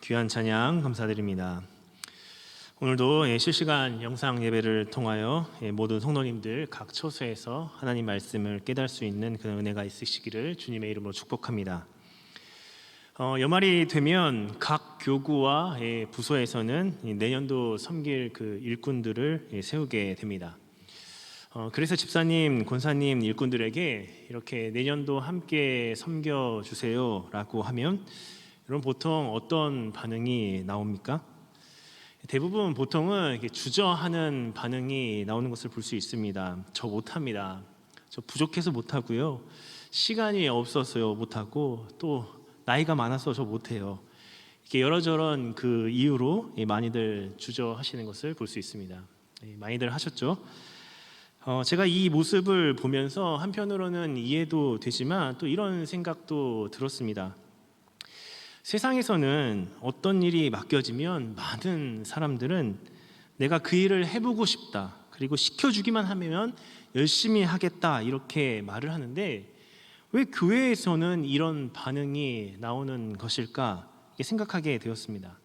귀한 찬양 감사드립니다. 오늘도 실시간 영상 예배를 통하여 모든 성도님들 각 처소에서 하나님 말씀을 깨달을 수 있는 그런 은혜가 있으시기를 주님의 이름으로 축복합니다. 연말이 되면 각 교구와 부서에서는 내년도 섬길 그 일꾼들을 세우게 됩니다. 그래서 집사님, 권사님, 일꾼들에게 이렇게 내년도 함께 섬겨주세요 라고 하면 여러분 보통 어떤 반응이 나옵니까? 대부분 보통은 이렇게 주저하는 반응이 나오는 것을 볼 수 있습니다. 저 못합니다. 저 부족해서 못하고요. 시간이 없어서요 못하고 또 나이가 많아서 저 못해요. 이렇게 여러저런 그 이유로 많이들 주저하시는 것을 볼 수 있습니다. 많이들 하셨죠? 제가 이 모습을 보면서 한편으로는 이해도 되지만 또 이런 생각도 들었습니다. 세상에서는 어떤 일이 맡겨지면 많은 사람들은 내가 그 일을 해보고 싶다, 그리고 시켜주기만 하면 열심히 하겠다 이렇게 말을 하는데 왜 교회에서는 이런 반응이 나오는 것일까 생각하게 되었습니다.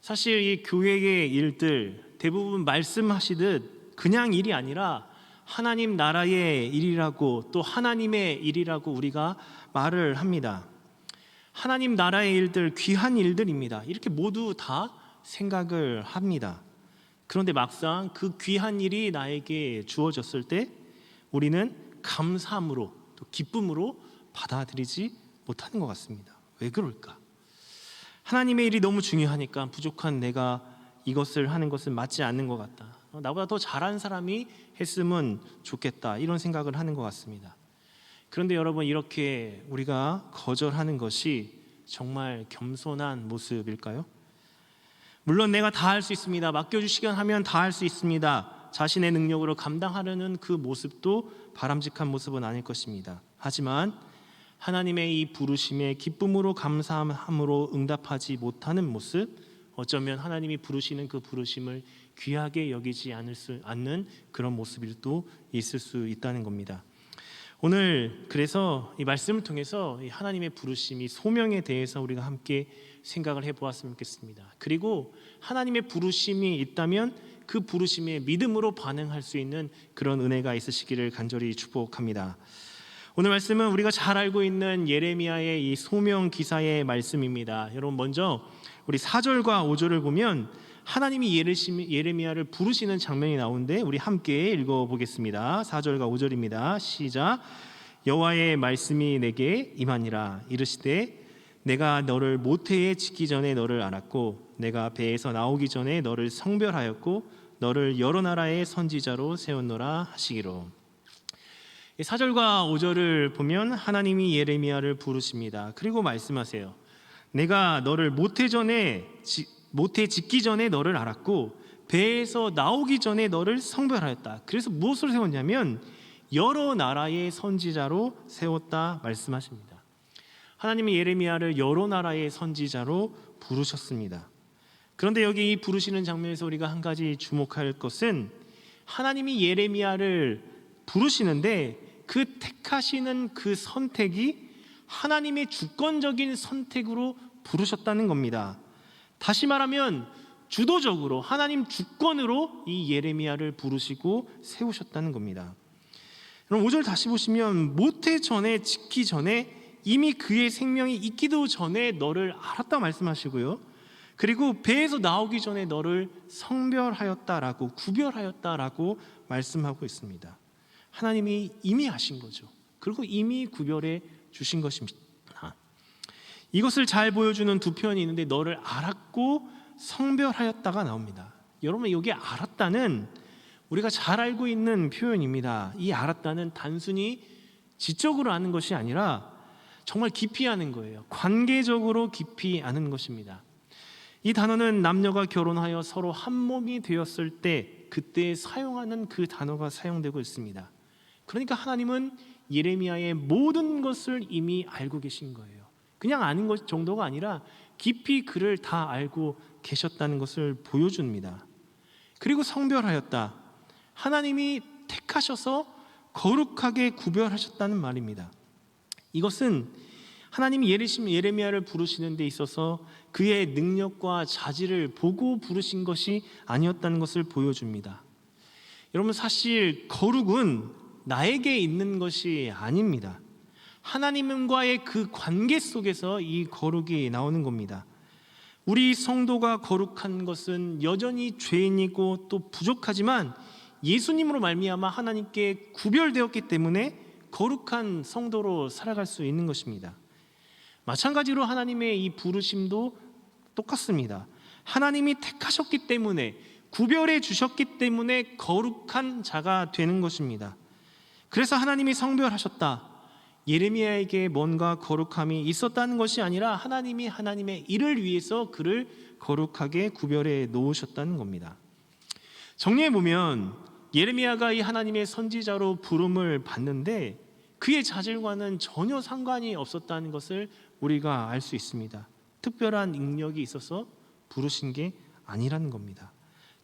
사실 이 교회의 일들 대부분 말씀하시듯 그냥 일이 아니라 하나님 나라의 일이라고, 또 하나님의 일이라고 우리가 말을 합니다. 하나님 나라의 일들, 귀한 일들입니다. 이렇게 모두 다 생각을 합니다. 그런데 막상 그 귀한 일이 나에게 주어졌을 때 우리는 감사함으로 또 기쁨으로 받아들이지 못하는 것 같습니다. 왜 그럴까? 하나님의 일이 너무 중요하니까 부족한 내가 이것을 하는 것은 맞지 않는 것 같다. 나보다 더 잘한 사람이 했으면 좋겠다, 이런 생각을 하는 것 같습니다. 그런데 여러분, 이렇게 우리가 거절하는 것이 정말 겸손한 모습일까요? 물론 내가 다 할 수 있습니다, 맡겨주시기만 하면 다 할 수 있습니다, 자신의 능력으로 감당하려는 그 모습도 바람직한 모습은 아닐 것입니다. 하지만 하나님의 이 부르심에 기쁨으로 감사함으로 응답하지 못하는 모습, 어쩌면 하나님이 부르시는 그 부르심을 귀하게 여기지 않는 그런 모습일 또 있을 수 있다는 겁니다. 오늘 그래서 이 말씀을 통해서 이 하나님의 부르심이 소명에 대해서 우리가 함께 생각을 해보았으면 좋겠습니다. 그리고 하나님의 부르심이 있다면 그 부르심에 믿음으로 반응할 수 있는 그런 은혜가 있으시기를 간절히 축복합니다. 오늘 말씀은 우리가 잘 알고 있는 예레미야의 이 소명 기사의 말씀입니다. 여러분, 먼저 우리 4절과 5절을 보면 하나님이 예레미야를 부르시는 장면이 나오는데 우리 함께 읽어보겠습니다. 4절과 5절입니다. 시작. 여호와의 말씀이 내게 임하니라. 이르시되 내가 너를 모태에 짓기 전에 너를 알았고 내가 배에서 나오기 전에 너를 성별하였고 너를 여러 나라의 선지자로 세웠노라 하시기로. 4절과 5절을 보면 하나님이 예레미야를 부르십니다. 그리고 말씀하세요. 내가 너를 모태 짓기 전에 너를 알았고 배에서 나오기 전에 너를 성별하였다. 그래서 무엇을 세웠냐면 여러 나라의 선지자로 세웠다 말씀하십니다. 하나님이 예레미야를 여러 나라의 선지자로 부르셨습니다. 그런데 여기 이 부르시는 장면에서 우리가 한 가지 주목할 것은 하나님이 예레미야를 부르시는데 그 택하시는 그 선택이 하나님의 주권적인 선택으로 부르셨다는 겁니다. 다시 말하면 주도적으로 하나님 주권으로 이 예레미야를 부르시고 세우셨다는 겁니다. 그럼 5절 다시 보시면 모태 전에 짓기 전에 이미 그의 생명이 있기도 전에 너를 알았다 말씀하시고요. 그리고 배에서 나오기 전에 너를 성별하였다라고, 구별하였다라고 말씀하고 있습니다. 하나님이 이미 하신 거죠. 그리고 이미 구별해 주신 것입니다. 이것을 잘 보여주는 두 표현이 있는데 너를 알았고 성별하였다가 나옵니다. 여러분, 여기 알았다는 우리가 잘 알고 있는 표현입니다. 이 알았다는 단순히 지적으로 아는 것이 아니라 정말 깊이 아는 거예요. 관계적으로 깊이 아는 것입니다. 이 단어는 남녀가 결혼하여 서로 한 몸이 되었을 때 그때 사용하는 그 단어가 사용되고 있습니다. 그러니까 하나님은 예레미야의 모든 것을 이미 알고 계신 거예요. 그냥 아는 것 정도가 아니라 깊이 그를 다 알고 계셨다는 것을 보여줍니다. 그리고 성별하였다. 하나님이 택하셔서 거룩하게 구별하셨다는 말입니다. 이것은 하나님이 예레미야를 부르시는 데 있어서 그의 능력과 자질을 보고 부르신 것이 아니었다는 것을 보여줍니다. 여러분, 사실 거룩은 나에게 있는 것이 아닙니다. 하나님과의 그 관계 속에서 이 거룩이 나오는 겁니다. 우리 성도가 거룩한 것은 여전히 죄인이고 또 부족하지만 예수님으로 말미암아 하나님께 구별되었기 때문에 거룩한 성도로 살아갈 수 있는 것입니다. 마찬가지로 하나님의 이 부르심도 똑같습니다. 하나님이 택하셨기 때문에, 구별해 주셨기 때문에 거룩한 자가 되는 것입니다. 그래서 하나님이 성별하셨다, 예레미야에게 뭔가 거룩함이 있었다는 것이 아니라 하나님이 하나님의 일을 위해서 그를 거룩하게 구별해 놓으셨다는 겁니다. 정리해 보면 예레미야가 이 하나님의 선지자로 부름을 받는데 그의 자질과는 전혀 상관이 없었다는 것을 우리가 알 수 있습니다. 특별한 능력이 있어서 부르신 게 아니라는 겁니다.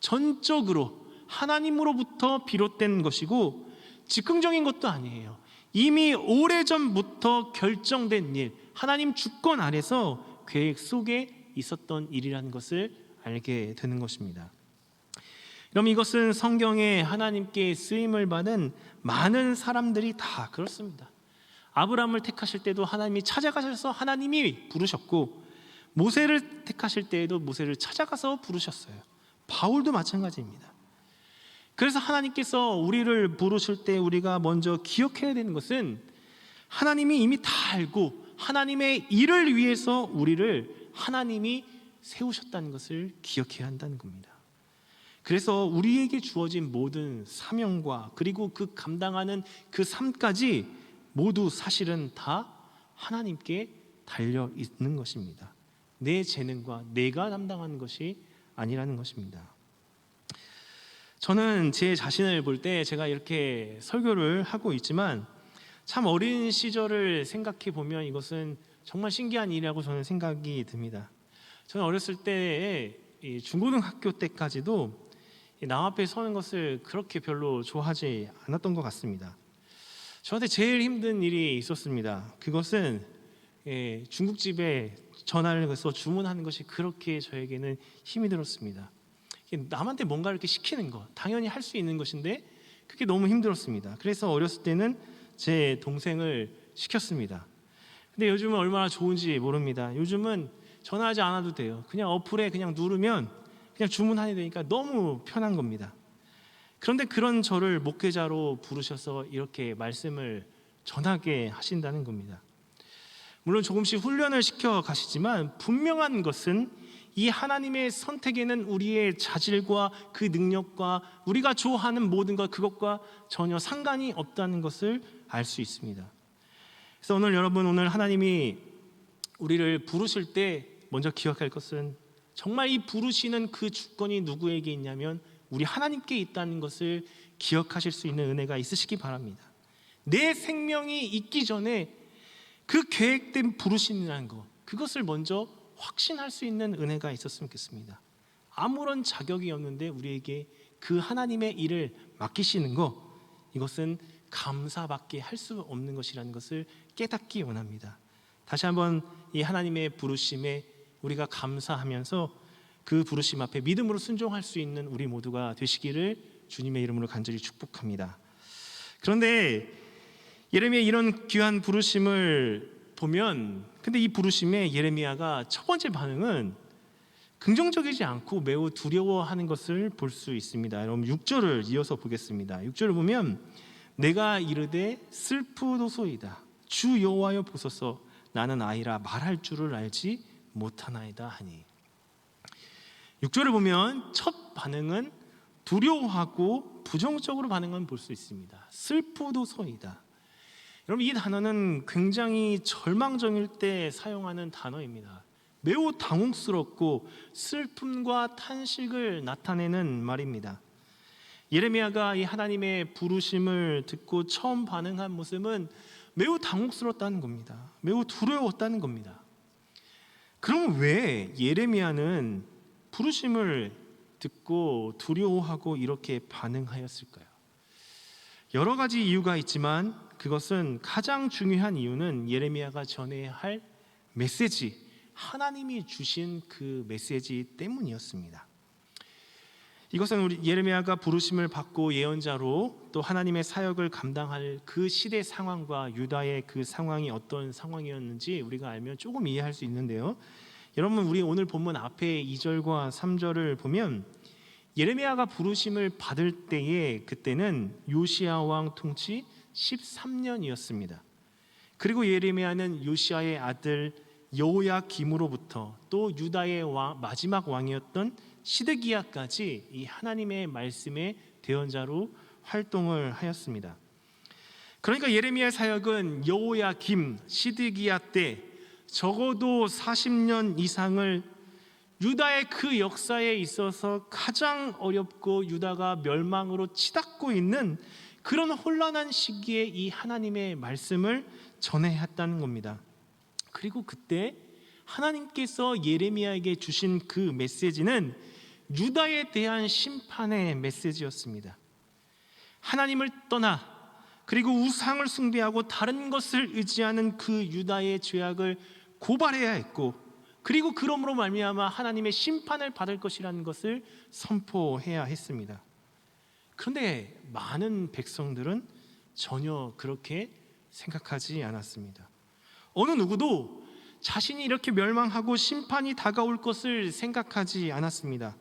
전적으로 하나님으로부터 비롯된 것이고 즉흥적인 것도 아니에요. 이미 오래전부터 결정된 일, 하나님 주권 아래서 계획 속에 있었던 일이라는 것을 알게 되는 것입니다. 그럼 이것은 성경에 하나님께 쓰임을 받은 많은 사람들이 다 그렇습니다. 아브라함을 택하실 때도 하나님이 찾아가셔서 하나님이 부르셨고, 모세를 택하실 때에도 모세를 찾아가서 부르셨어요. 바울도 마찬가지입니다. 그래서 하나님께서 우리를 부르실 때 우리가 먼저 기억해야 되는 것은 하나님이 이미 다 알고 하나님의 일을 위해서 우리를 하나님이 세우셨다는 것을 기억해야 한다는 겁니다. 그래서 우리에게 주어진 모든 사명과 그리고 그 감당하는 그 삶까지 모두 사실은 다 하나님께 달려 있는 것입니다. 내 재능과 내가 담당하는 것이 아니라는 것입니다. 저는 제 자신을 볼 때 제가 이렇게 설교를 하고 있지만 참 어린 시절을 생각해 보면 이것은 정말 신기한 일이라고 저는 생각이 듭니다. 저는 어렸을 때 중고등학교 때까지도 남 앞에 서는 것을 그렇게 별로 좋아하지 않았던 것 같습니다. 저한테 제일 힘든 일이 있었습니다. 그것은 중국집에 전화를 해서 주문하는 것이 그렇게 저에게는 힘이 들었습니다. 남한테 뭔가 이렇게 시키는 거 당연히 할 수 있는 것인데 그게 너무 힘들었습니다. 그래서 어렸을 때는 제 동생을 시켰습니다. 근데 요즘은 얼마나 좋은지 모릅니다. 요즘은 전화하지 않아도 돼요. 그냥 어플에 그냥 누르면 그냥 주문하게 되니까 너무 편한 겁니다. 그런데 그런 저를 목회자로 부르셔서 이렇게 말씀을 전하게 하신다는 겁니다. 물론 조금씩 훈련을 시켜 가시지만 분명한 것은 이 하나님의 선택에는 우리의 자질과 그 능력과 우리가 좋아하는 모든 것, 그것과 전혀 상관이 없다는 것을 알 수 있습니다. 그래서 오늘 하나님이 우리를 부르실 때 먼저 기억할 것은 정말 이 부르시는 그 주권이 누구에게 있냐면 우리 하나님께 있다는 것을 기억하실 수 있는 은혜가 있으시기 바랍니다. 내 생명이 있기 전에 그 계획된 부르심이라는 것, 그것을 먼저 확신할 수 있는 은혜가 있었으면 좋겠습니다. 아무런 자격이 없는데 우리에게 그 하나님의 일을 맡기시는 것, 이것은 감사밖에 할 수 없는 것이라는 것을 깨닫기 원합니다. 다시 한번 이 하나님의 부르심에 우리가 감사하면서 그 부르심 앞에 믿음으로 순종할 수 있는 우리 모두가 되시기를 주님의 이름으로 간절히 축복합니다. 그런데 예레미야 이런 귀한 부르심을 보면, 근데 이 부르심에 예레미야가 첫 번째 반응은 긍정적이지 않고 매우 두려워하는 것을 볼 수 있습니다. 여러분 6절을 이어서 보겠습니다. 6절을 보면 내가 이르되 슬프도소이다. 주 여호와여 보소서 나는 아이라 말할 줄을 알지 못하나이다 하니. 6절을 보면 첫 반응은 두려워하고 부정적으로 반응은 볼 수 있습니다. 슬프도소이다. 여러분 이 단어는 굉장히 절망적일 때 사용하는 단어입니다. 매우 당혹스럽고 슬픔과 탄식을 나타내는 말입니다. 예레미야가 이 하나님의 부르심을 듣고 처음 반응한 모습은 매우 당혹스럽다는 겁니다. 매우 두려웠다는 겁니다. 그럼 왜 예레미야는 부르심을 듣고 두려워하고 이렇게 반응하였을까요? 여러 가지 이유가 있지만 그것은 가장 중요한 이유는 예레미야가 전해야 할 메시지, 하나님이 주신 그 메시지 때문이었습니다. 이것은 우리 예레미야가 부르심을 받고 예언자로 또 하나님의 사역을 감당할 그 시대 상황과 유다의 그 상황이 어떤 상황이었는지 우리가 알면 조금 이해할 수 있는데요. 여러분, 우리 오늘 본문 앞에 2절과 3절을 보면 예레미야가 부르심을 받을 때에 그때는 요시야 왕 통치 13년이었습니다. 그리고 예레미야는 요시야의 아들 여호야김으로부터 또 유다의 마지막 왕이었던 시드기야까지 이 하나님의 말씀의 대언자로 활동을 하였습니다. 그러니까 예레미야의 사역은 여호야김, 시드기야 때 적어도 40년 이상을 유다의 그 역사에 있어서 가장 어렵고 유다가 멸망으로 치닫고 있는 그런 혼란한 시기에 이 하나님의 말씀을 전해야 했다는 겁니다. 그리고 그때 하나님께서 예레미야에게 주신 그 메시지는 유다에 대한 심판의 메시지였습니다. 하나님을 떠나 그리고 우상을 숭배하고 다른 것을 의지하는 그 유다의 죄악을 고발해야 했고, 그리고 그러므로 말미암아 하나님의 심판을 받을 것이라는 것을 선포해야 했습니다. 그런데 많은 백성들은 전혀 그렇게 생각하지 않았습니다. 어느 누구도 자신이 이렇게 멸망하고 심판이 다가올 것을 생각하지 않았습니다.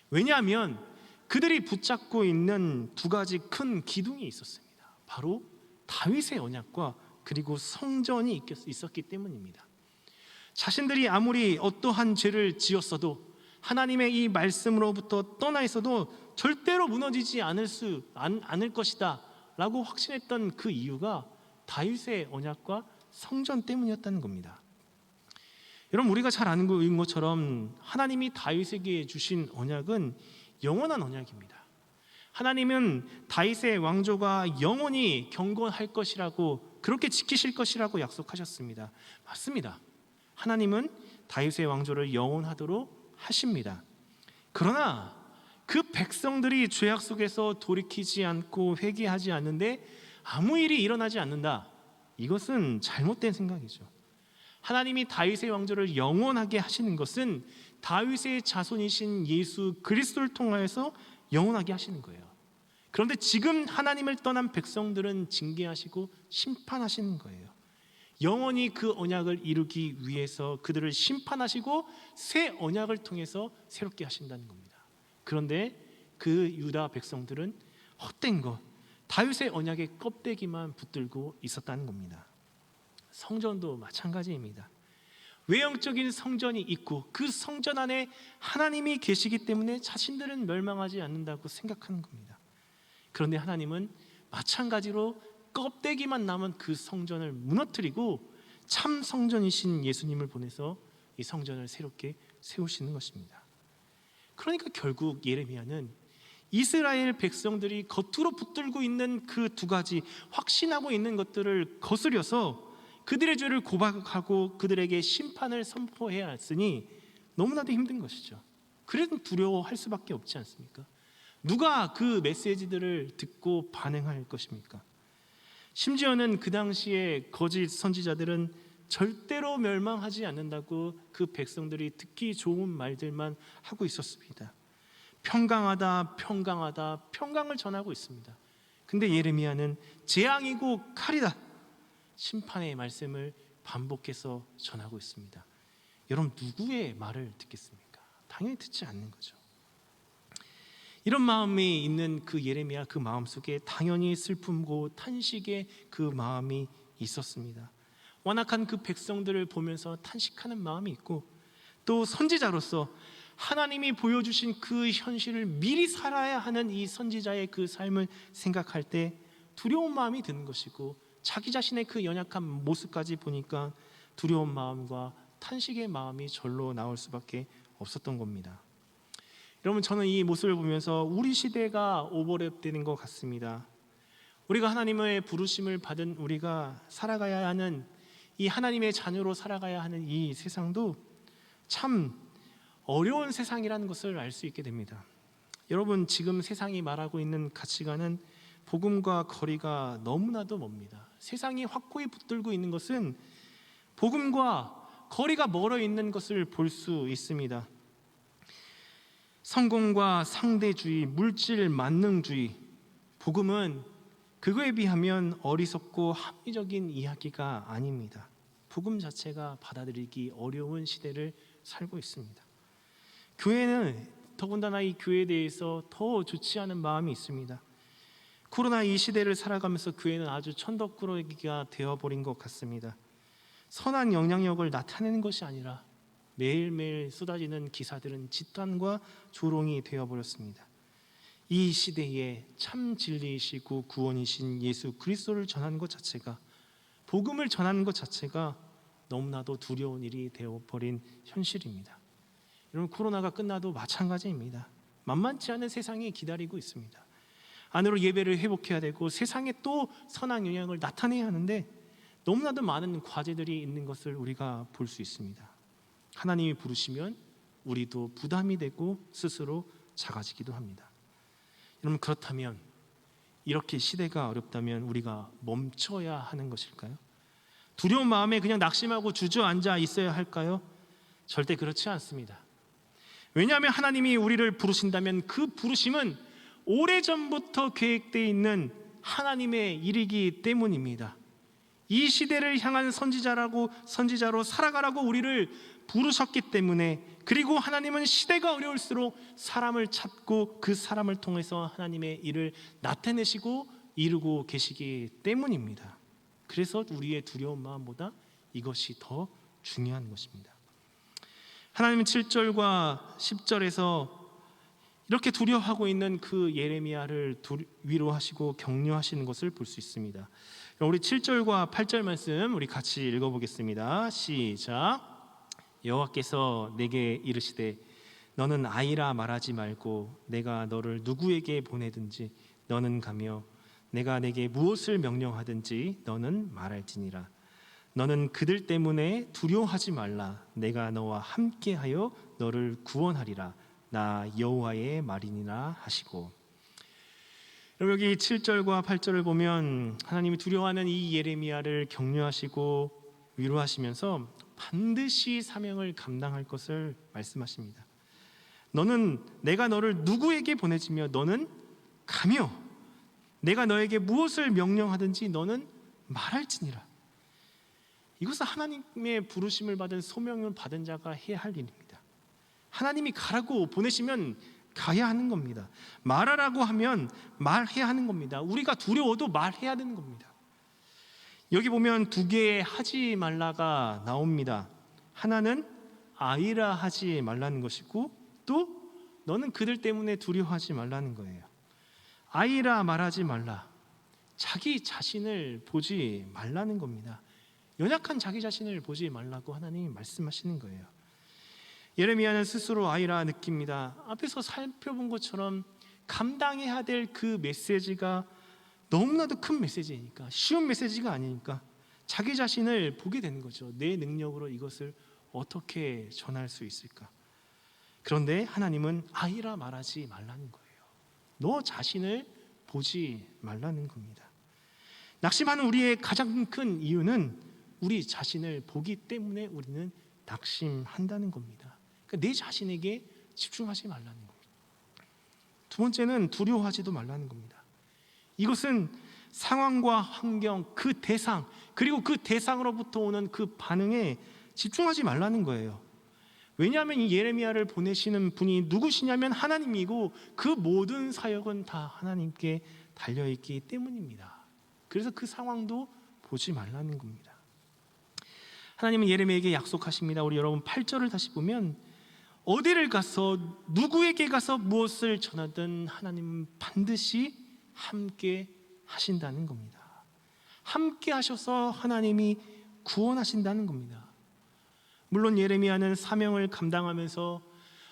왜냐하면 그들이 붙잡고 있는 두 가지 큰 기둥이 있었습니다. 바로 다윗의 언약과 그리고 성전이 있었기 때문입니다. 자신들이 아무리 어떠한 죄를 지었어도 하나님의 이 말씀으로부터 떠나 있어도 절대로 무너지지 않을 것이다 라고 확신했던 그 이유가 다윗의 언약과 성전 때문이었다는 겁니다. 여러분, 우리가 잘 아는 것처럼 하나님이 다윗에게 주신 언약은 영원한 언약입니다. 하나님은 다윗의 왕조가 영원히 경건할 것이라고, 그렇게 지키실 것이라고 약속하셨습니다. 맞습니다. 하나님은 다윗의 왕조를 영원하도록 하십니다. 그러나 그 백성들이 죄악 속에서 돌이키지 않고 회개하지 않는데 아무 일이 일어나지 않는다. 이것은 잘못된 생각이죠. 하나님이 다윗의 왕조를 영원하게 하시는 것은 다윗의 자손이신 예수 그리스도를 통하여서 영원하게 하시는 거예요. 그런데 지금 하나님을 떠난 백성들은 징계하시고 심판하시는 거예요. 영원히 그 언약을 이루기 위해서 그들을 심판하시고 새 언약을 통해서 새롭게 하신다는 겁니다. 그런데 그 유다 백성들은 헛된 것, 다윗의 언약의 껍데기만 붙들고 있었다는 겁니다. 성전도 마찬가지입니다. 외형적인 성전이 있고 그 성전 안에 하나님이 계시기 때문에 자신들은 멸망하지 않는다고 생각하는 겁니다. 그런데 하나님은 마찬가지로 껍데기만 남은 그 성전을 무너뜨리고 참 성전이신 예수님을 보내서 이 성전을 새롭게 세우시는 것입니다. 그러니까 결국 예레미야는 이스라엘 백성들이 겉으로 붙들고 있는 그 두 가지 확신하고 있는 것들을 거스려서 그들의 죄를 고백하고 그들에게 심판을 선포해야 했으니 너무나도 힘든 것이죠. 그래도 두려워할 수밖에 없지 않습니까? 누가 그 메시지들을 듣고 반응할 것입니까? 심지어는 그 당시에 거짓 선지자들은 절대로 멸망하지 않는다고 그 백성들이 듣기 좋은 말들만 하고 있었습니다. 평강하다, 평강하다, 평강을 전하고 있습니다. 근데 예레미야는 재앙이고 칼이다, 심판의 말씀을 반복해서 전하고 있습니다. 여러분, 누구의 말을 듣겠습니까? 당연히 듣지 않는 거죠. 이런 마음이 있는 그 예레미야, 그 마음속에 당연히 슬픔과 탄식의 그 마음이 있었습니다. 완악한 그 백성들을 보면서 탄식하는 마음이 있고, 또 선지자로서 하나님이 보여주신 그 현실을 미리 살아야 하는 이 선지자의 그 삶을 생각할 때 두려운 마음이 드는 것이고, 자기 자신의 그 연약한 모습까지 보니까 두려운 마음과 탄식의 마음이 절로 나올 수밖에 없었던 겁니다. 여러분, 저는 이 모습을 보면서 우리 시대가 오버랩되는 것 같습니다. 우리가 하나님의 부르심을 받은 우리가 살아가야 하는, 이 하나님의 자녀로 살아가야 하는 이 세상도 참 어려운 세상이라는 것을 알 수 있게 됩니다. 여러분, 지금 세상이 말하고 있는 가치관은 복음과 거리가 너무나도 멉니다. 세상이 확고히 붙들고 있는 것은 복음과 거리가 멀어 있는 것을 볼 수 있습니다. 성공과 상대주의, 물질 만능주의, 복음은 그거에 비하면 어리석고 합리적인 이야기가 아닙니다. 복음 자체가 받아들이기 어려운 시대를 살고 있습니다. 교회는 더군다나 이 교회에 대해서 더 좋지 않은 마음이 있습니다. 코로나 이 시대를 살아가면서 교회는 아주 천덕꾸러기가 되어버린 것 같습니다. 선한 영향력을 나타내는 것이 아니라 매일매일 쏟아지는 기사들은 집단과 조롱이 되어버렸습니다. 이 시대에 참 진리이시고 구원이신 예수 그리스도를 전하는 것 자체가, 복음을 전하는 것 자체가 너무나도 두려운 일이 되어버린 현실입니다. 여러분, 코로나가 끝나도 마찬가지입니다. 만만치 않은 세상이 기다리고 있습니다. 안으로 예배를 회복해야 되고 세상에 또 선한 영향을 나타내야 하는데 너무나도 많은 과제들이 있는 것을 우리가 볼 수 있습니다. 하나님이 부르시면 우리도 부담이 되고 스스로 작아지기도 합니다. 여러분, 그렇다면 이렇게 시대가 어렵다면 우리가 멈춰야 하는 것일까요? 두려운 마음에 그냥 낙심하고 주저앉아 있어야 할까요? 절대 그렇지 않습니다. 왜냐하면 하나님이 우리를 부르신다면 그 부르심은 오래전부터 계획되어 있는 하나님의 일이기 때문입니다. 이 시대를 향한 선지자로 살아가라고 우리를 부르셨기 때문에, 그리고 하나님은 시대가 어려울수록 사람을 찾고 그 사람을 통해서 하나님의 일을 나타내시고 이루고 계시기 때문입니다. 그래서 우리의 두려운 마음보다 이것이 더 중요한 것입니다. 하나님은 7절과 10절에서 이렇게 두려워하고 있는 그 예레미야를 위로하시고 격려하시는 것을 볼 수 있습니다. 우리 7절과 8절 말씀 우리 같이 읽어보겠습니다. 시작. 여호와께서 내게 이르시되 너는 아이라 말하지 말고 내가 너를 누구에게 보내든지 너는 가며 내가 내게 무엇을 명령하든지 너는 말할지니라. 너는 그들 때문에 두려워하지 말라. 내가 너와 함께하여 너를 구원하리라. 나 여호와의 말이니라 하시고. 여기 7절과 8절을 보면 하나님이 두려워하는 이 예레미야를 격려하시고 위로하시면서 반드시 사명을 감당할 것을 말씀하십니다. 너는 내가 너를 누구에게 보내지며 너는 가며 내가 너에게 무엇을 명령하든지 너는 말할지니라. 이것은 하나님의 부르심을 받은 소명을 받은 자가 해야 할 일입니다. 하나님이 가라고 보내시면 가야 하는 겁니다. 말하라고 하면 말해야 하는 겁니다. 우리가 두려워도 말해야 되는 겁니다. 여기 보면 두 개의 하지 말라가 나옵니다. 하나는 아이라 하지 말라는 것이고, 또 너는 그들 때문에 두려워하지 말라는 거예요. 아이라 말하지 말라. 자기 자신을 보지 말라는 겁니다. 연약한 자기 자신을 보지 말라고 하나님이 말씀하시는 거예요. 예레미야는 스스로 아이라 느낍니다. 앞에서 살펴본 것처럼 감당해야 될 그 메시지가 너무나도 큰 메시지니까, 쉬운 메시지가 아니니까 자기 자신을 보게 되는 거죠. 내 능력으로 이것을 어떻게 전할 수 있을까? 그런데 하나님은 아이라 말하지 말라는 거예요. 너 자신을 보지 말라는 겁니다. 낙심하는 우리의 가장 큰 이유는 우리 자신을 보기 때문에 우리는 낙심한다는 겁니다. 그러니까 내 자신에게 집중하지 말라는 겁니다. 두 번째는 두려워하지도 말라는 겁니다. 이것은 상황과 환경, 그 대상, 그리고 그 대상으로부터 오는 그 반응에 집중하지 말라는 거예요. 왜냐하면 이 예레미야를 보내시는 분이 누구시냐면 하나님이고, 그 모든 사역은 다 하나님께 달려있기 때문입니다. 그래서 그 상황도 보지 말라는 겁니다. 하나님은 예레미야에게 약속하십니다. 우리 여러분 8절을 다시 보면 어디를 가서 누구에게 가서 무엇을 전하든 하나님은 반드시 함께 하신다는 겁니다. 함께 하셔서 하나님이 구원하신다는 겁니다. 물론 예레미야는 사명을 감당하면서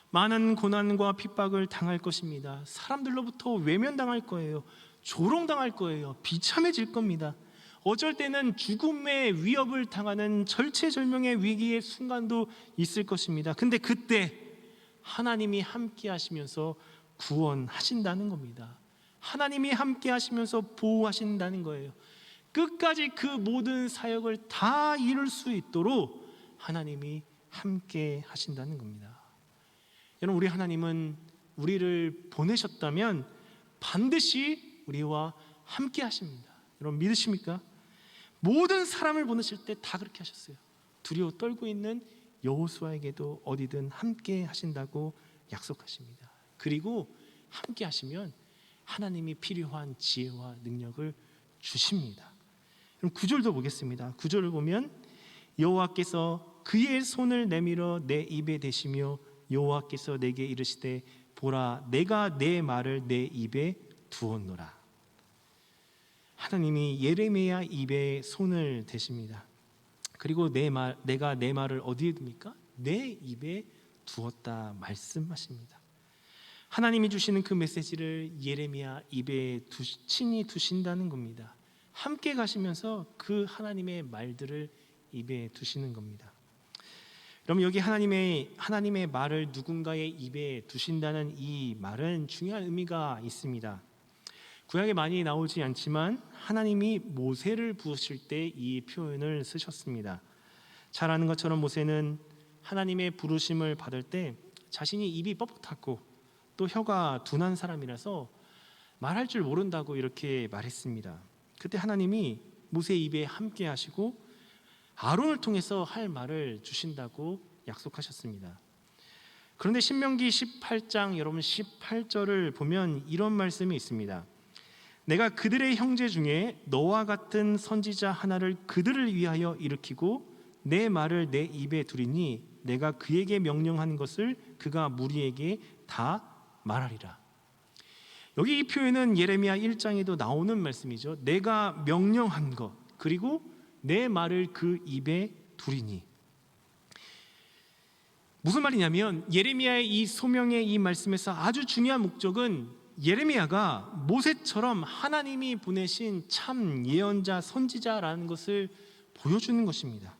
많은 고난과 핍박을 당할 것입니다. 사람들로부터 외면당할 거예요. 조롱당할 거예요. 비참해질 겁니다. 어쩔 때는 죽음의 위협을 당하는 절체절명의 위기의 순간도 있을 것입니다. 근데 그때 하나님이 함께 하시면서 구원하신다는 겁니다. 하나님이 함께 하시면서 보호하신다는 거예요. 끝까지 그 모든 사역을 다 이룰 수 있도록 하나님이 함께 하신다는 겁니다. 여러분, 우리 하나님은 우리를 보내셨다면 반드시 우리와 함께 하십니다. 여러분 믿으십니까? 모든 사람을 보내실 때 다 그렇게 하셨어요. 두려워 떨고 있는 여호수아에게도 어디든 함께 하신다고 약속하십니다. 그리고 함께 하시면 하나님이 필요한 지혜와 능력을 주십니다. 그럼 9절도 보겠습니다. 9절을 보면 여호와께서 그의 손을 내밀어 내 입에 대시며 여호와께서 내게 이르시되 보라 내가 내 말을 내 입에 두었노라. 하나님이 예레미야 입에 손을 대십니다. 그리고 내가 내 말을 어디에 둡니까? 내 입에 두었다 말씀하십니다. 하나님이 주시는 그 메시지를 예레미야 입에 친히 두신다는 겁니다. 함께 가시면서 그 하나님의 말들을 입에 두시는 겁니다. 그럼 여기 하나님의 말을 누군가의 입에 두신다는 이 말은 중요한 의미가 있습니다. 구약에 많이 나오지 않지만 하나님이 모세를 부으실 때 이 표현을 쓰셨습니다. 잘 아는 것처럼 모세는 하나님의 부르심을 받을 때 자신이 입이 뻣뻣하고 또 혀가 둔한 사람이라서 말할 줄 모른다고 이렇게 말했습니다. 그때 하나님이 모세 입에 함께 하시고 아론을 통해서 할 말을 주신다고 약속하셨습니다. 그런데 신명기 18장 여러분 18절을 보면 이런 말씀이 있습니다. 내가 그들의 형제 중에 너와 같은 선지자 하나를 그들을 위하여 일으키고 내 말을 내 입에 두리니 내가 그에게 명령한 것을 그가 무리에게 다 말하리라. 여기 이 표현은 예레미야 1장에도 나오는 말씀이죠. 내가 명령한 것 그리고 내 말을 그 입에 두리니. 무슨 말이냐면 예레미야의 이 소명의 이 말씀에서 아주 중요한 목적은 예레미야가 모세처럼 하나님이 보내신 참 예언자 선지자라는 것을 보여주는 것입니다.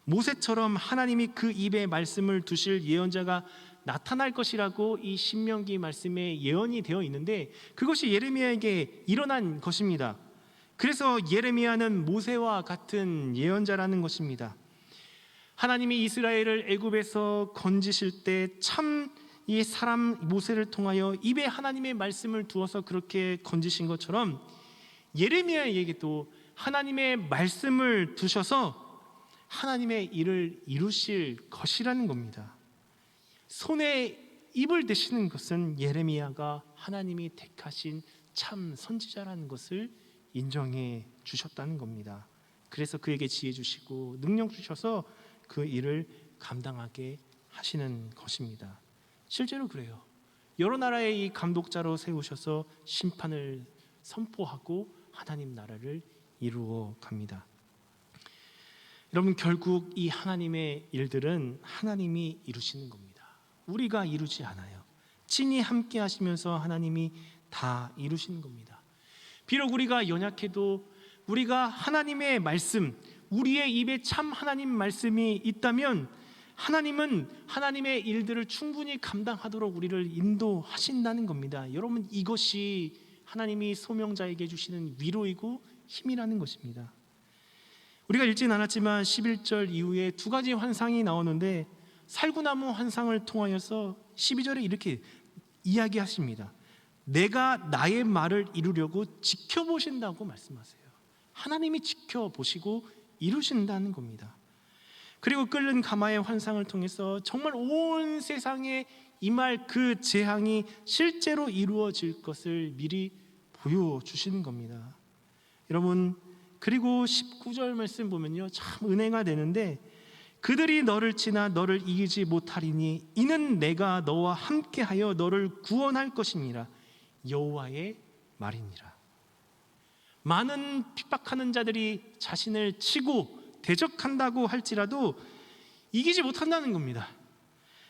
모세처럼 하나님이 그 입에 말씀을 두실 예언자가 나타날 것이라고 이 신명기 말씀에 예언이 되어 있는데 그것이 예레미야에게 일어난 것입니다. 그래서 예레미야는 모세와 같은 예언자라는 것입니다. 하나님이 이스라엘을 애굽에서 건지실 때 참 이 사람 모세를 통하여 입에 하나님의 말씀을 두어서 그렇게 건지신 것처럼 예레미야에게도 하나님의 말씀을 두셔서 하나님의 일을 이루실 것이라는 겁니다. 손에 입을 대시는 것은 예레미야가 하나님이 택하신 참 선지자라는 것을 인정해 주셨다는 겁니다. 그래서 그에게 지혜 주시고 능력 주셔서 그 일을 감당하게 하시는 것입니다. 실제로 그래요. 여러 나라의 이 감독자로 세우셔서 심판을 선포하고 하나님 나라를 이루어 갑니다. 여러분 결국 이 하나님의 일들은 하나님이 이루시는 겁니다. 우리가 이루지 않아요. 친히 함께 하시면서 하나님이 다 이루시는 겁니다. 비록 우리가 연약해도 우리가 하나님의 말씀, 우리의 입에 참 하나님 말씀이 있다면 하나님은 하나님의 일들을 충분히 감당하도록 우리를 인도하신다는 겁니다. 여러분 이것이 하나님이 소명자에게 주시는 위로이고 힘이라는 것입니다. 우리가 읽진 않았지만 11절 이후에 두 가지 환상이 나오는데 살구나무 환상을 통하여서 12절에 이렇게 이야기하십니다. 내가 나의 말을 이루려고 지켜보신다고 말씀하세요. 하나님이 지켜보시고 이루신다는 겁니다. 그리고 끓는 가마의 환상을 통해서 정말 온 세상에 임할 그 재앙이 실제로 이루어질 것을 미리 보여주시는 겁니다. 여러분 그리고 19절 말씀 보면요 참 은혜가 되는데 그들이 너를 치나 너를 이기지 못하리니 이는 내가 너와 함께하여 너를 구원할 것이니라 여호와의 말이니라. 많은 핍박하는 자들이 자신을 치고 대적한다고 할지라도 이기지 못한다는 겁니다.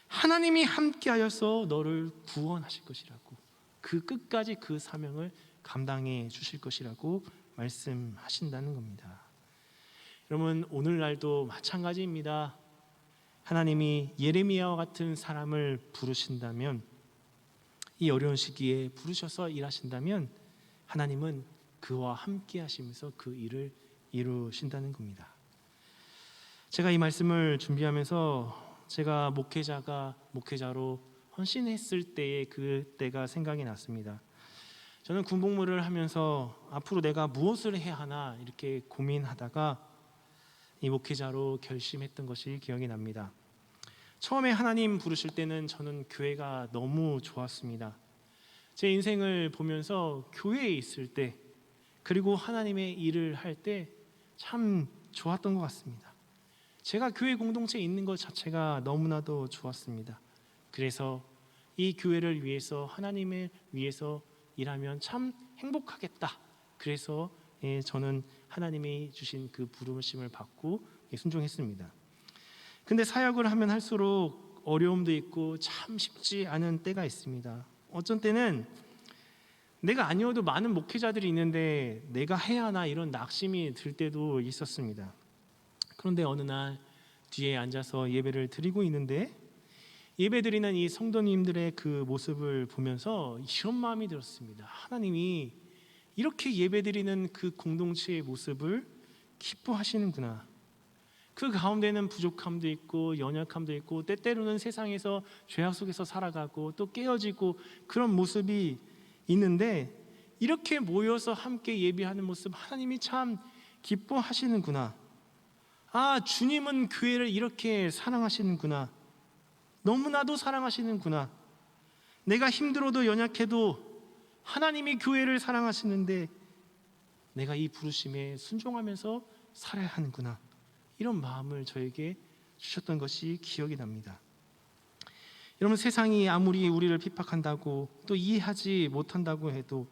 하나님이 함께하여서 너를 구원하실 것이라고 그 끝까지 그 사명을 감당해 주실 것이라고 말씀하신다는 겁니다. 여러분 오늘날도 마찬가지입니다. 하나님이 예레미야와 같은 사람을 부르신다면 이 어려운 시기에 부르셔서 일하신다면 하나님은 그와 함께 하시면서 그 일을 이루신다는 겁니다. 제가 이 말씀을 준비하면서 제가 목회자로 헌신했을 때의 그때가 생각이 났습니다. 저는 군복무를 하면서 앞으로 내가 무엇을 해야 하나 이렇게 고민하다가 이 목회자로 결심했던 것이 기억이 납니다. 처음에 하나님 부르실 때는 저는 교회가 너무 좋았습니다. 제 인생을 보면서 교회에 있을 때 그리고 하나님의 일을 할 때 참 좋았던 것 같습니다. 제가 교회 공동체에 있는 것 자체가 너무나도 좋았습니다. 그래서 이 교회를 위해서 하나님을 위해서 일하면 참 행복하겠다. 그래서 저는 하나님이 주신 그 부르심을 받고 순종했습니다. 근데 사역을 하면 할수록 어려움도 있고 참 쉽지 않은 때가 있습니다. 어쩐 때는 내가 아니어도 많은 목회자들이 있는데 내가 해야 하나 이런 낙심이 들 때도 있었습니다. 그런데 어느 날 뒤에 앉아서 예배를 드리고 있는데 예배 드리는 이 성도님들의 그 모습을 보면서 이런 마음이 들었습니다. 하나님이 이렇게 예배 드리는 그 공동체의 모습을 기뻐하시는구나. 그 가운데는 부족함도 있고 연약함도 있고 때때로는 세상에서 죄악 속에서 살아가고 또 깨어지고 그런 모습이 있는데 이렇게 모여서 함께 예배하는 모습 하나님이 참 기뻐하시는구나. 주님은 교회를 이렇게 사랑하시는구나. 너무나도 사랑하시는구나. 내가 힘들어도 연약해도 하나님이 교회를 사랑하시는데 내가 이 부르심에 순종하면서 살아야 하는구나. 이런 마음을 저에게 주셨던 것이 기억이 납니다. 여러분, 세상이 아무리 우리를 핍박한다고 또 이해하지 못한다고 해도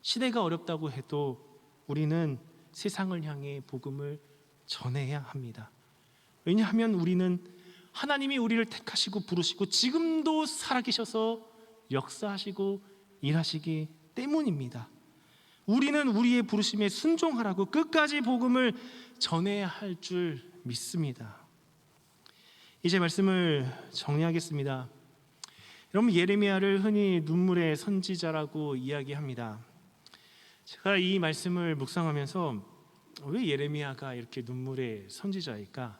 시대가 어렵다고 해도 우리는 세상을 향해 복음을 전해야 합니다. 왜냐하면 우리는 하나님이 우리를 택하시고 부르시고 지금도 살아계셔서 역사하시고 일하시기 때문입니다. 우리는 우리의 부르심에 순종하라고 끝까지 복음을 전해야 할 줄 믿습니다. 이제 말씀을 정리하겠습니다. 여러분, 예레미야를 흔히 눈물의 선지자라고 이야기합니다. 제가 이 말씀을 묵상하면서 왜 예레미야가 이렇게 눈물의 선지자일까?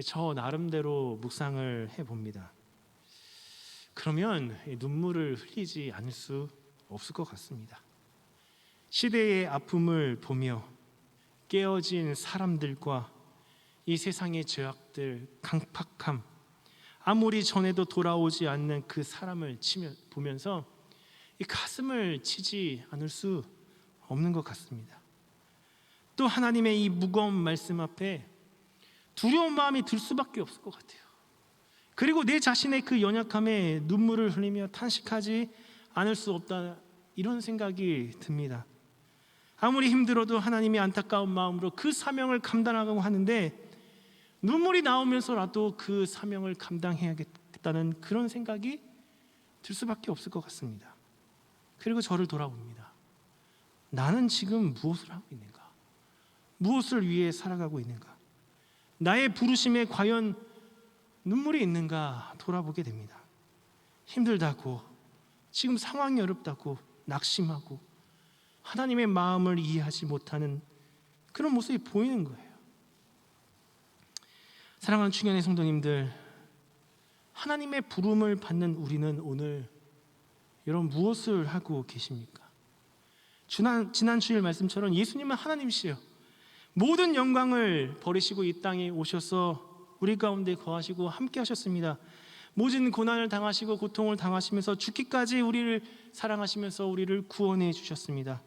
저 나름대로 묵상을 해봅니다. 그러면 눈물을 흘리지 않을 수 없을 것 같습니다. 시대의 아픔을 보며 깨어진 사람들과 이 세상의 죄악들, 강팍함, 아무리 전해도 돌아오지 않는 그 사람을 보면서 이 가슴을 치지 않을 수 없는 것 같습니다. 또 하나님의 이 무거운 말씀 앞에 두려운 마음이 들 수밖에 없을 것 같아요. 그리고 내 자신의 그 연약함에 눈물을 흘리며 탄식하지 않을 수 없다, 이런 생각이 듭니다. 아무리 힘들어도 하나님이 안타까운 마음으로 그 사명을 감당하고 하는데 눈물이 나오면서라도 그 사명을 감당해야겠다는 그런 생각이 들 수밖에 없을 것 같습니다. 그리고 저를 돌아봅니다. 나는 지금 무엇을 하고 있는가? 무엇을 위해 살아가고 있는가? 나의 부르심에 과연 눈물이 있는가 돌아보게 됩니다. 힘들다고, 지금 상황이 어렵다고 낙심하고 하나님의 마음을 이해하지 못하는 그런 모습이 보이는 거예요. 사랑하는 충현의 성도님들, 하나님의 부름을 받는 우리는 오늘 여러분 무엇을 하고 계십니까? 지난 주일 말씀처럼 예수님은 하나님이시요, 모든 영광을 버리시고 이 땅에 오셔서 우리 가운데 거하시고 함께 하셨습니다. 모진 고난을 당하시고 고통을 당하시면서 죽기까지 우리를 사랑하시면서 우리를 구원해 주셨습니다.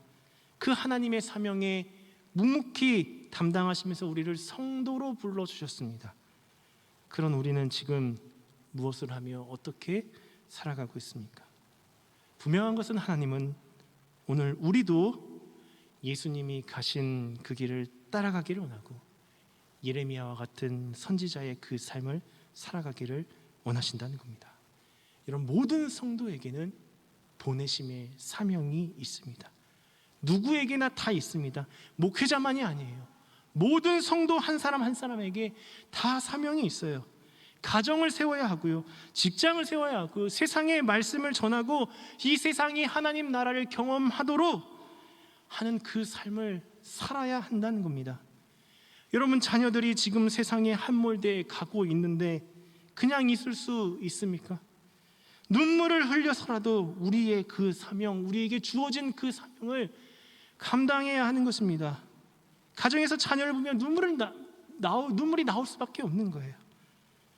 그 하나님의 사명에 묵묵히 담당하시면서 우리를 성도로 불러주셨습니다. 그런 우리는 지금 무엇을 하며 어떻게 살아가고 있습니까? 분명한 것은 하나님은 오늘 우리도 예수님이 가신 그 길을 따라가기를 원하고 예레미야와 같은 선지자의 그 삶을 살아가기를 원하신다는 겁니다. 이런 모든 성도에게는 보내심의 사명이 있습니다. 누구에게나 다 있습니다. 목회자만이 아니에요. 모든 성도 한 사람 한 사람에게 다 사명이 있어요. 가정을 세워야 하고요, 직장을 세워야 하고, 세상의 말씀을 전하고 이 세상이 하나님 나라를 경험하도록 하는 그 삶을 살아야 한다는 겁니다. 여러분, 자녀들이 지금 세상의 함몰되어 가고 있는데 그냥 있을 수 있습니까? 눈물을 흘려서라도 우리의 그 사명, 우리에게 주어진 그 사명을 감당해야 하는 것입니다. 가정에서 자녀를 보면 눈물이 나올 수밖에 없는 거예요.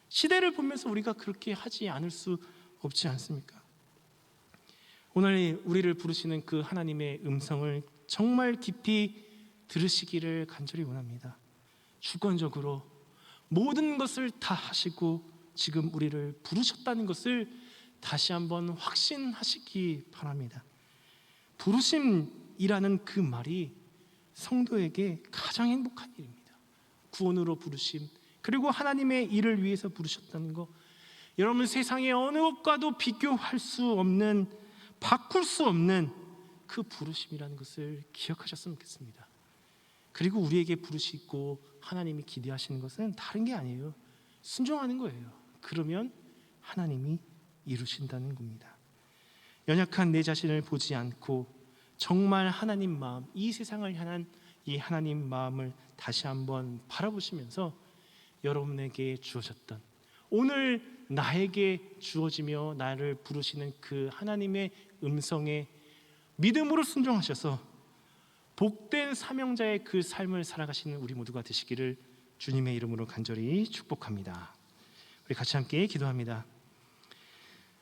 시대를 보면서 우리가 그렇게 하지 않을 수 없지 않습니까? 오늘 우리를 부르시는 그 하나님의 음성을 정말 깊이 들으시기를 간절히 원합니다. 주권적으로 모든 것을 다 하시고 지금 우리를 부르셨다는 것을 다시 한번 확신하시기 바랍니다. 부르심이라는 그 말이 성도에게 가장 행복한 일입니다. 구원으로 부르심, 그리고 하나님의 일을 위해서 부르셨다는 것, 여러분, 세상의 어느 것과도 비교할 수 없는, 바꿀 수 없는 그 부르심이라는 것을 기억하셨으면 좋겠습니다. 그리고 우리에게 부르시고 하나님이 기대하시는 것은 다른 게 아니에요. 순종하는 거예요. 그러면 하나님이 이루신다는 겁니다. 연약한 내 자신을 보지 않고 정말 하나님 마음, 이 세상을 향한 이 하나님 마음을 다시 한번 바라보시면서 여러분에게 주어졌던, 오늘 나에게 주어지며 나를 부르시는 그 하나님의 음성에 믿음으로 순종하셔서 복된 사명자의 그 삶을 살아가시는 우리 모두가 되시기를 주님의 이름으로 간절히 축복합니다. 우리 같이 함께 기도합니다.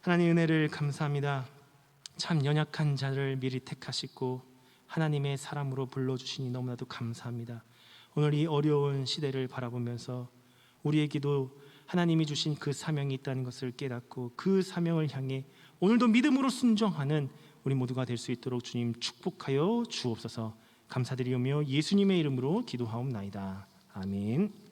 하나님, 은혜를 감사합니다. 참 연약한 자를 미리 택하시고 하나님의 사람으로 불러주시니 너무나도 감사합니다. 오늘 이 어려운 시대를 바라보면서 우리에게도 하나님이 주신 그 사명이 있다는 것을 깨닫고 그 사명을 향해 오늘도 믿음으로 순종하는 우리 모두가 될 수 있도록 주님 축복하여 주옵소서. 감사드리오며 예수님의 이름으로 기도하옵나이다. 아멘.